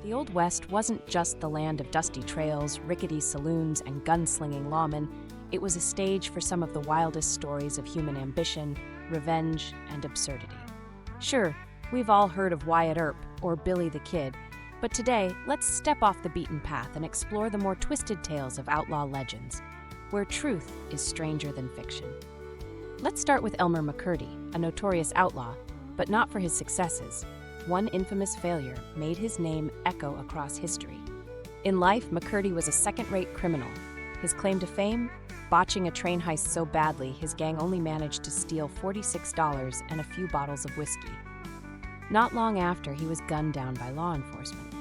The Old West wasn't just the land of dusty trails, rickety saloons, and gunslinging lawmen. It was a stage for some of the wildest stories of human ambition, revenge, and absurdity. Sure, we've all heard of Wyatt Earp or Billy the Kid, but today, let's step off the beaten path and explore the more twisted tales of outlaw legends, where truth is stranger than fiction. Let's start with Elmer McCurdy, a notorious outlaw, but not for his successes. One infamous failure made his name echo across history. In life, McCurdy was a second-rate criminal. His claim to fame? Botching a train heist so badly, his gang only managed to steal $46 and a few bottles of whiskey. Not long after, he was gunned down by law enforcement.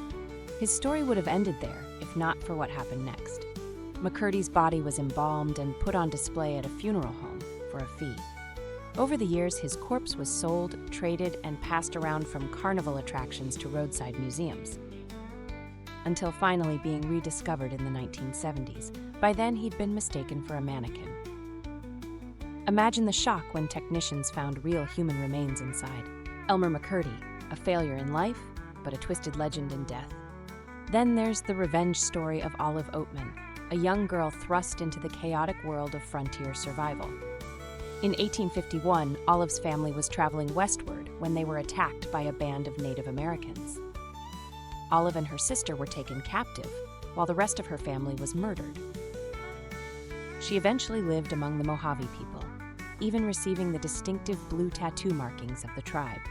His story would have ended there, if not for what happened next. McCurdy's body was embalmed and put on display at a funeral home for a fee. Over the years, his corpse was sold, traded, and passed around from carnival attractions to roadside museums, until finally being rediscovered in the 1970s. By then, he'd been mistaken for a mannequin. Imagine the shock when technicians found real human remains inside. Elmer McCurdy, a failure in life, but a twisted legend in death. Then there's the revenge story of Olive Oatman, a young girl thrust into the chaotic world of frontier survival. In 1851, Olive's family was traveling westward when they were attacked by a band of Native Americans. Olive and her sister were taken captive, while the rest of her family was murdered. She eventually lived among the Mojave people, even receiving the distinctive blue tattoo markings of the tribe.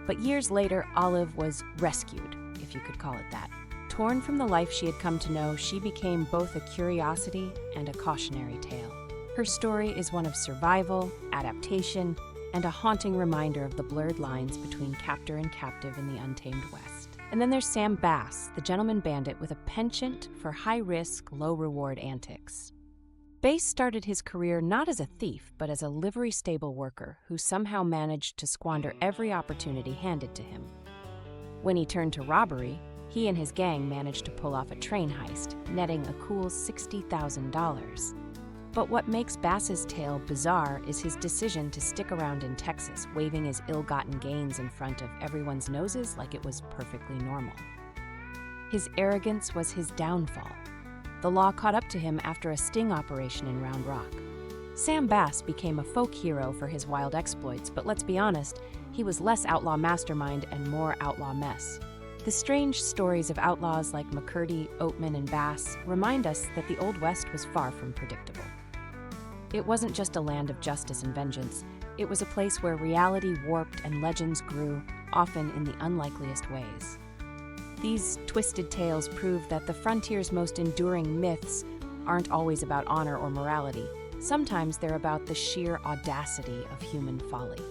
But years later, Olive was rescued, if you could call it that. Torn from the life she had come to know, she became both a curiosity and a cautionary tale. Her story is one of survival, adaptation, and a haunting reminder of the blurred lines between captor and captive in the untamed West. And then there's Sam Bass, the gentleman bandit with a penchant for high-risk, low-reward antics. Bass started his career not as a thief, but as a livery stable worker who somehow managed to squander every opportunity handed to him. When he turned to robbery, he and his gang managed to pull off a train heist, netting a cool $60,000. But what makes Bass's tale bizarre is his decision to stick around in Texas, waving his ill-gotten gains in front of everyone's noses like it was perfectly normal. His arrogance was his downfall. The law caught up to him after a sting operation in Round Rock. Sam Bass became a folk hero for his wild exploits, but let's be honest, he was less outlaw mastermind and more outlaw mess. The strange stories of outlaws like McCurdy, Oatman, and Bass remind us that the Old West was far from predictable. It wasn't just a land of justice and vengeance. It was a place where reality warped and legends grew, often in the unlikeliest ways. These twisted tales prove that the frontier's most enduring myths aren't always about honor or morality. Sometimes they're about the sheer audacity of human folly.